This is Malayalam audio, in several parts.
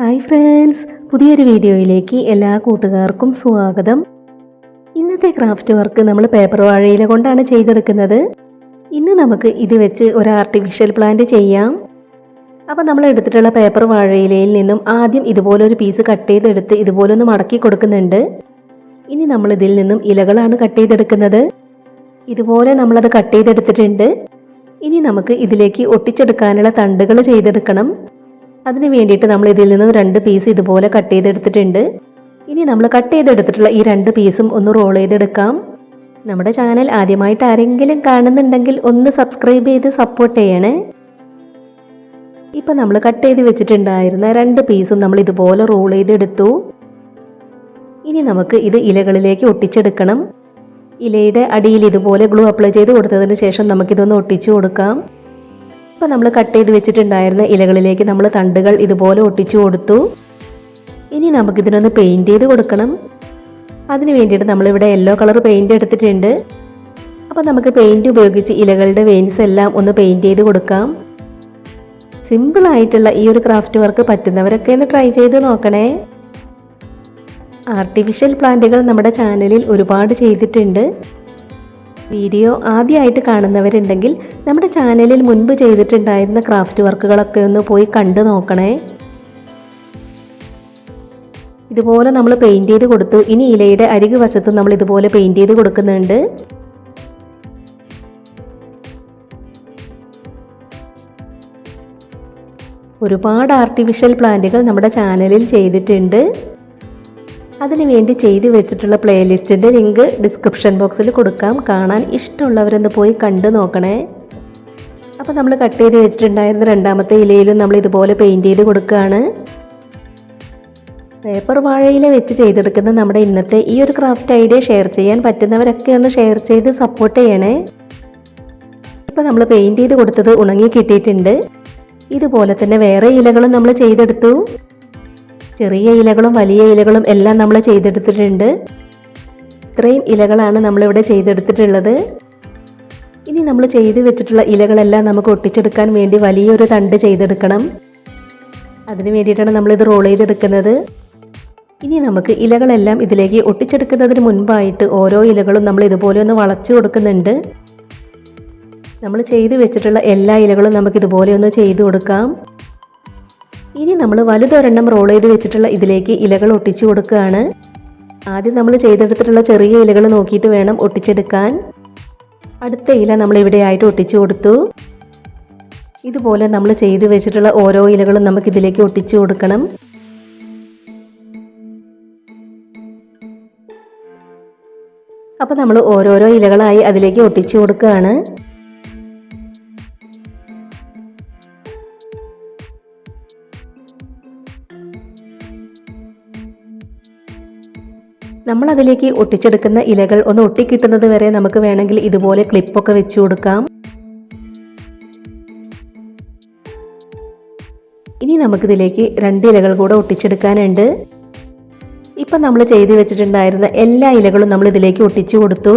ഹായ് ഫ്രണ്ട്സ്, പുതിയൊരു വീഡിയോയിലേക്ക് എല്ലാ കൂട്ടുകാർക്കും സ്വാഗതം. ഇന്നത്തെ ക്രാഫ്റ്റ് വർക്ക് നമ്മൾ പേപ്പർ വാഴയില കൊണ്ടാണ് ചെയ്തെടുക്കുന്നത്. ഇന്ന് നമുക്ക് ഇത് വെച്ച് ഒരു ആർട്ടിഫിഷ്യൽ പ്ലാന്റ് ചെയ്യാം. അപ്പോൾ നമ്മൾ എടുത്തിട്ടുള്ള പേപ്പർ വാഴയിലയിൽ നിന്നും ആദ്യം ഇതുപോലൊരു പീസ് കട്ട് ചെയ്തെടുത്ത് ഇതുപോലൊന്ന് മടക്കി കൊടുക്കുന്നുണ്ട്. ഇനി നമ്മൾ ഇതിൽ നിന്നും ഇലകളാണ് കട്ട് ചെയ്തെടുക്കുന്നത്. ഇതുപോലെ നമ്മളത് കട്ട് ചെയ്തെടുത്തിട്ടുണ്ട്. ഇനി നമുക്ക് ഇതിലേക്ക് ഒട്ടിച്ചെടുക്കാനുള്ള തണ്ടുകൾ ചെയ്തെടുക്കണം. അതിന് വേണ്ടിയിട്ട് നമ്മൾ ഇതിൽ നിന്നും 2 പീസ് ഇതുപോലെ കട്ട് ചെയ്തെടുത്തിട്ടുണ്ട്. ഇനി നമ്മൾ കട്ട് ചെയ്തെടുത്തിട്ടുള്ള ഈ 2 പീസും ഒന്ന് റോൾ ചെയ്തെടുക്കാം. നമ്മുടെ ചാനൽ ആദ്യമായിട്ട് ആരെങ്കിലും കാണുന്നുണ്ടെങ്കിൽ ഒന്ന് സബ്സ്ക്രൈബ് ചെയ്ത് സപ്പോർട്ട് ചെയ്യണേ. ഇപ്പം നമ്മൾ കട്ട് ചെയ്ത് വെച്ചിട്ടുണ്ടായിരുന്ന 2 പീസും നമ്മൾ ഇതുപോലെ റോൾ ചെയ്തെടുത്തു. ഇനി നമുക്ക് ഇത് ഇലകളിലേക്ക് ഒട്ടിച്ചെടുക്കണം. ഇലയുടെ അടിയിൽ ഇതുപോലെ ഗ്ലൂ അപ്ലൈ ചെയ്ത് കൊടുത്തതിന് ശേഷം നമുക്കിതൊന്ന് ഒട്ടിച്ചു കൊടുക്കാം. ഇപ്പോൾ നമ്മൾ കട്ട് ചെയ്ത് വെച്ചിട്ടുണ്ടായിരുന്ന ഇലകളിലേക്ക് നമ്മൾ തണ്ടുകൾ ഇതുപോലെ ഒട്ടിച്ചു കൊടുത്തു. ഇനി നമുക്കിതിനൊന്ന് പെയിൻറ് ചെയ്ത് കൊടുക്കണം. അതിന് വേണ്ടിയിട്ട് നമ്മളിവിടെ യെല്ലോ കളർ പെയിൻറ് എടുത്തിട്ടുണ്ട്. അപ്പോൾ നമുക്ക് പെയിൻറ് ഉപയോഗിച്ച് ഇലകളുടെ വെയിൻസ് എല്ലാം ഒന്ന് പെയിൻറ് ചെയ്ത് കൊടുക്കാം. സിമ്പിളായിട്ടുള്ള ഈ ഒരു ക്രാഫ്റ്റ് വർക്ക് പറ്റുന്നവരൊക്കെ ഒന്ന് ട്രൈ ചെയ്ത് നോക്കണേ. ആർട്ടിഫിഷ്യൽ പ്ലാന്റുകൾ നമ്മുടെ ചാനലിൽ ഒരുപാട് ചെയ്തിട്ടുണ്ട്. വീഡിയോ ആദ്യമായിട്ട് കാണുന്നവരുണ്ടെങ്കിൽ നമ്മുടെ ചാനലിൽ മുൻപ് ചെയ്തിട്ടുണ്ടായിരുന്ന ക്രാഫ്റ്റ് വർക്കുകളൊക്കെ ഒന്ന് പോയി കണ്ടു നോക്കണേ. ഇതുപോലെ നമ്മൾ പെയിൻറ് ചെയ്ത് കൊടുത്തു. ഇനി ഇലയുടെ അരികു വശത്തും നമ്മൾ ഇതുപോലെ പെയിൻറ് ചെയ്ത് കൊടുക്കുന്നുണ്ട്. ഒരുപാട് ആർട്ടിഫിഷ്യൽ പ്ലാന്റുകൾ നമ്മുടെ ചാനലിൽ ചെയ്തിട്ടുണ്ട്. അതിനുവേണ്ടി ചെയ്തു വെച്ചിട്ടുള്ള പ്ലേലിസ്റ്റിൻ്റെ ലിങ്ക് ഡിസ്ക്രിപ്ഷൻ ബോക്സിൽ കൊടുക്കാം. കാണാൻ ഇഷ്ടമുള്ളവരൊന്ന് പോയി കണ്ടു നോക്കണേ. അപ്പോൾ നമ്മൾ കട്ട് ചെയ്ത് വെച്ചിട്ടുണ്ടായിരുന്ന 2ാമത്തെ ഇലയിലും നമ്മൾ ഇതുപോലെ പെയിൻറ് ചെയ്ത് കൊടുക്കുകയാണ്. പേപ്പർ വാഴയില വെച്ച് ചെയ്തെടുക്കുന്ന നമ്മുടെ ഇന്നത്തെ ഈ ഒരു ക്രാഫ്റ്റ് ഐഡിയ ഷെയർ ചെയ്യാൻ പറ്റുന്നവരൊക്കെ ഒന്ന് ഷെയർ ചെയ്ത് സപ്പോർട്ട് ചെയ്യണേ. ഇപ്പോൾ നമ്മൾ പെയിൻറ് ചെയ്ത് കൊടുത്തത് ഉണങ്ങി കിട്ടിയിട്ടുണ്ട്. ഇതുപോലെ തന്നെ വേറെ ഇലകളും നമ്മൾ ചെയ്തെടുത്തു. ചെറിയ ഇലകളും വലിയ ഇലകളും എല്ലാം നമ്മൾ ചെയ്തെടുത്തിട്ടുണ്ട്. ഇത്രയും ഇലകളാണ് നമ്മളിവിടെ ചെയ്തെടുത്തിട്ടുള്ളത്. ഇനി നമ്മൾ ചെയ്ത് വെച്ചിട്ടുള്ള ഇലകളെല്ലാം നമുക്ക് ഒട്ടിച്ചെടുക്കാൻ വേണ്ടി വലിയൊരു തണ്ട് ചെയ്തെടുക്കണം. അതിന് വേണ്ടിയിട്ടാണ് നമ്മളിത് റോൾ ചെയ്തെടുക്കുന്നത്. ഇനി നമുക്ക് ഇലകളെല്ലാം ഇതിലേക്ക് ഒട്ടിച്ചെടുക്കുന്നതിന് മുൻപായിട്ട് ഓരോ ഇലകളും നമ്മൾ ഇതുപോലെ ഒന്ന് വളച്ചു കൊടുക്കുന്നുണ്ട്. നമ്മൾ ചെയ്ത് വെച്ചിട്ടുള്ള എല്ലാ ഇലകളും നമുക്കിതുപോലെ ഒന്ന് ചെയ്തു കൊടുക്കാം. ഇനി നമ്മൾ വലുതൊരെണ്ണം റോൾ ചെയ്ത് വെച്ചിട്ടുള്ള ഇതിലേക്ക് ഇലകൾ ഒട്ടിച്ചു കൊടുക്കുകയാണ്. ആദ്യം നമ്മൾ ചെയ്തെടുത്തിട്ടുള്ള ചെറിയ ഇലകൾ നോക്കിയിട്ട് വേണം ഒട്ടിച്ചെടുക്കാൻ. അടുത്ത ഇല നമ്മൾ ഇവിടെയായിട്ട് ഒട്ടിച്ചു കൊടുത്തു. ഇതുപോലെ നമ്മൾ ചെയ്ത് വെച്ചിട്ടുള്ള ഓരോ ഇലകളും നമുക്കിതിലേക്ക് ഒട്ടിച്ചു കൊടുക്കണം. അപ്പോൾ നമ്മൾ ഓരോരോ ഇലകളായി അതിലേക്ക് ഒട്ടിച്ചു കൊടുക്കുകയാണ്. നമ്മളതിലേക്ക് ഒട്ടിച്ചെടുക്കുന്ന ഇലകൾ ഒന്ന് ഒട്ടിക്കിട്ടുന്നത് വരെ നമുക്ക് വേണമെങ്കിൽ ഇതുപോലെ ക്ലിപ്പൊക്കെ വെച്ച് കൊടുക്കാം. ഇനി നമുക്കിതിലേക്ക് 2 ഇലകൾ കൂടെ ഒട്ടിച്ചെടുക്കാനുണ്ട്. ഇപ്പം നമ്മൾ ചെയ്ത് വെച്ചിട്ടുണ്ടായിരുന്ന എല്ലാ ഇലകളും നമ്മൾ ഇതിലേക്ക് ഒട്ടിച്ചു കൊടുത്തു.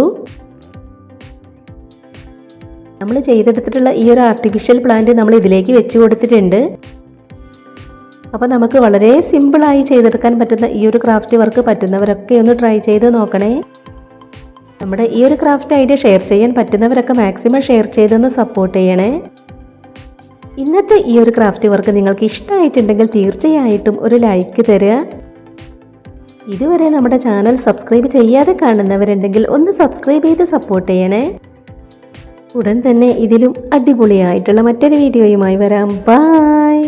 നമ്മൾ ചെയ്തെടുത്തിട്ടുള്ള ഈ ഒരു ആർട്ടിഫിഷ്യൽ പ്ലാന്റ് നമ്മൾ ഇതിലേക്ക് വെച്ച് കൊടുത്തിട്ടുണ്ട്. അപ്പോൾ നമുക്ക് വളരെ സിമ്പിളായി ചെയ്തെടുക്കാൻ പറ്റുന്ന ഈ ഒരു ക്രാഫ്റ്റ് വർക്ക് പറ്റുന്നവരൊക്കെ ഒന്ന് ട്രൈ ചെയ്ത് നോക്കണേ. നമ്മുടെ ഈ ഒരു ക്രാഫ്റ്റ് ഐഡിയ ഷെയർ ചെയ്യാൻ പറ്റുന്നവരൊക്കെ മാക്സിമം ഷെയർ ചെയ്തൊന്ന് സപ്പോർട്ട് ചെയ്യണേ. ഇന്നത്തെ ഈ ഒരു ക്രാഫ്റ്റ് വർക്ക് നിങ്ങൾക്ക് ഇഷ്ടമായിട്ടുണ്ടെങ്കിൽ തീർച്ചയായിട്ടും ഒരു ലൈക്ക് തരിക. ഇതുവരെ നമ്മുടെ ചാനൽ സബ്സ്ക്രൈബ് ചെയ്യാതെ കാണുന്നവരുണ്ടെങ്കിൽ ഒന്ന് സബ്സ്ക്രൈബ് ചെയ്ത് സപ്പോർട്ട് ചെയ്യണേ. ഉടൻ തന്നെ ഇതിലും അടിപൊളിയായിട്ടുള്ള മറ്റൊരു വീഡിയോയുമായി വരാം. ബൈ.